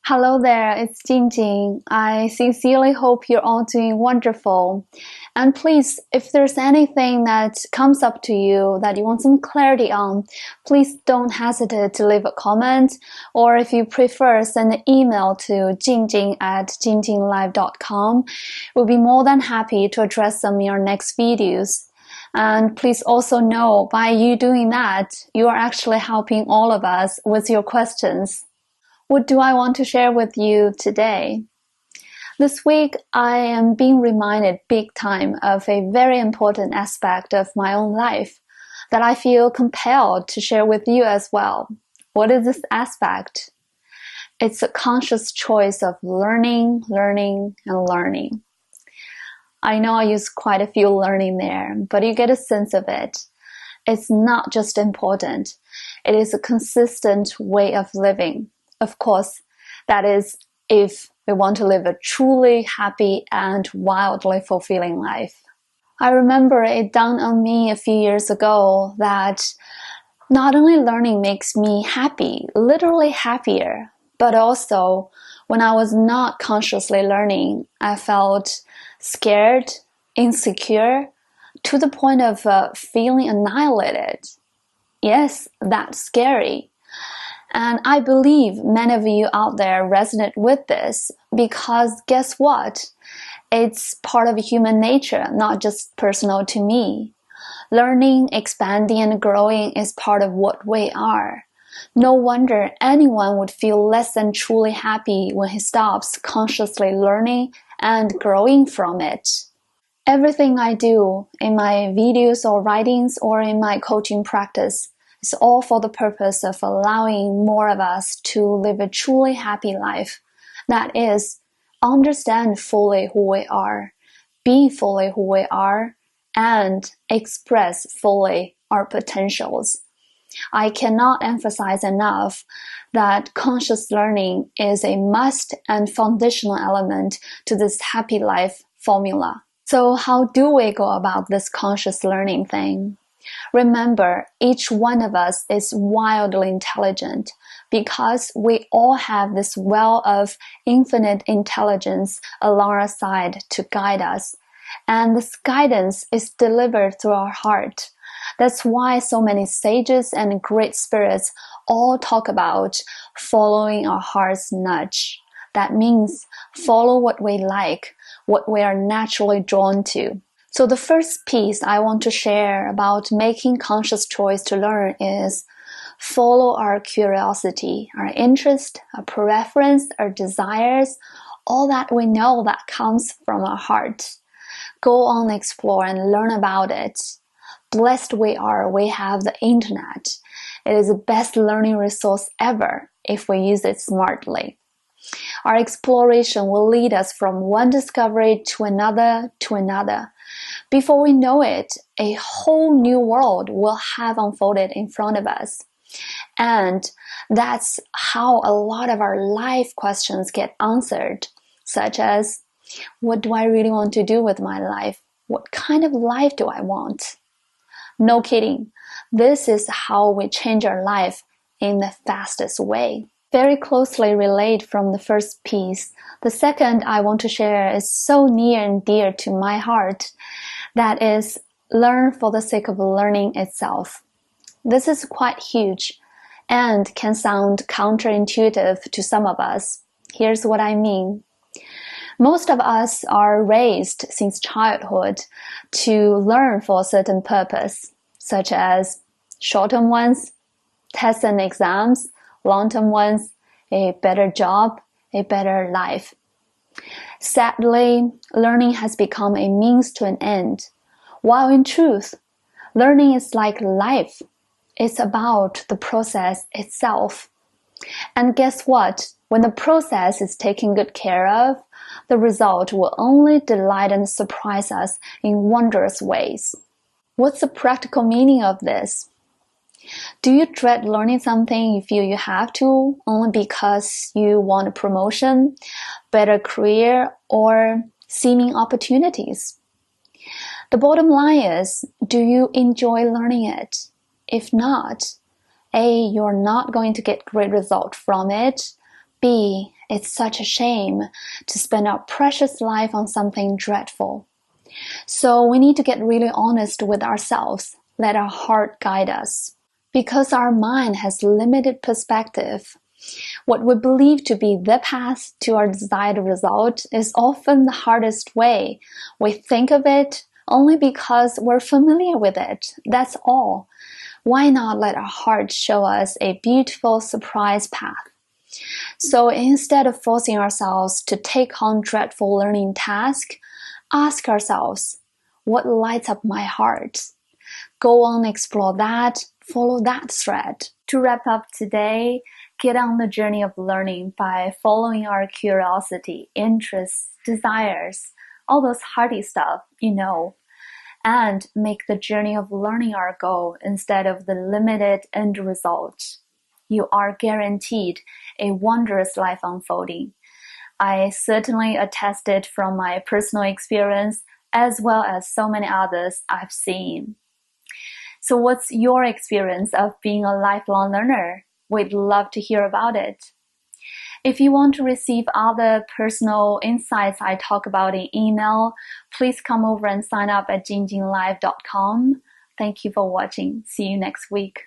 Hello there, it's Jingjing. I sincerely hope you're all doing wonderful. And please, if there's anything that comes up to you that you want some clarity on, please don't hesitate to leave a comment, or if you prefer, send an email to jingjing@jingjinglive.com. We'll be more than happy to address them in our next videos. And please also know, by you doing that, you are actually helping all of us with your questions. What do I want to share with you today? This week, I am being reminded big time of a very important aspect of my own life that I feel compelled to share with you as well. What is this aspect? It's a conscious choice of learning, and learning. I know I use quite a few learning there, but you get a sense of it. It's not just important. It is a consistent way of living. Of course, that is if we want to live a truly happy and wildly fulfilling life. I remember it dawned on me a few years ago that not only learning makes me happy, literally happier, but also when I was not consciously learning, I felt scared, insecure, to the point of feeling annihilated. Yes, that's scary. And I believe many of you out there resonate with this because guess what? It's part of human nature, not just personal to me. Learning, expanding, and growing is part of what we are. No wonder anyone would feel less than truly happy when he stops consciously learning and growing from it. Everything I do in my videos or writings or in my coaching practice, it's all for the purpose of allowing more of us to live a truly happy life. That is, understand fully who we are, be fully who we are, and express fully our potentials. I cannot emphasize enough that conscious learning is a must and foundational element to this happy life formula. So how do we go about this conscious learning thing? Remember, each one of us is wildly intelligent because we all have this well of infinite intelligence along our side to guide us. And this guidance is delivered through our heart. That's why so many sages and great spirits all talk about following our heart's nudge. That means follow what we like, what we are naturally drawn to. So the first piece I want to share about making conscious choice to learn is follow our curiosity, our interest, our preference, our desires, all that we know that comes from our heart. Go on, explore and learn about it. Blessed we are, we have the internet. It is the best learning resource ever if we use it smartly. Our exploration will lead us from one discovery to another. Before we know it, a whole new world will have unfolded in front of us. And that's how a lot of our life questions get answered, such as, what do I really want to do with my life? What kind of life do I want? No kidding. This is how we change our life in the fastest way. Very closely related from the first piece, the second I want to share is so near and dear to my heart. That is, learn for the sake of learning itself. This is quite huge and can sound counterintuitive to some of us. Here's what I mean. Most of us are raised since childhood to learn for a certain purpose, such as short-term ones, tests and exams, long-term ones, a better job, a better life. Sadly, learning has become a means to an end, while in truth, learning is like life. It's about the process itself. And guess what? When the process is taken good care of, the result will only delight and surprise us in wondrous ways. What's the practical meaning of this? Do you dread learning something you feel you have to only because you want a promotion, better career, or seeming opportunities? The bottom line is, do you enjoy learning it? If not, A, you're not going to get great result from it. B, It's such a shame to spend our precious life on something dreadful. So we need to get really honest with ourselves. Let our heart guide us. Because our mind has limited perspective, what we believe to be the path to our desired result is often the hardest way. We think of it only because we're familiar with it. That's all. Why not let our heart show us a beautiful surprise path? So instead of forcing ourselves to take on dreadful learning tasks, ask ourselves, what lights up my heart? Go on, explore that, follow that thread. To wrap up today, get on the journey of learning by following our curiosity, interests, desires, all those hearty stuff, and make the journey of learning our goal instead of the limited end result. You are guaranteed a wondrous life unfolding. I certainly attested from my personal experience as well as so many others I've seen. So what's your experience of being a lifelong learner? We'd love to hear about it. If you want to receive other personal insights I talk about in email, please come over and sign up at jingjinglive.com. Thank you for watching. See you next week.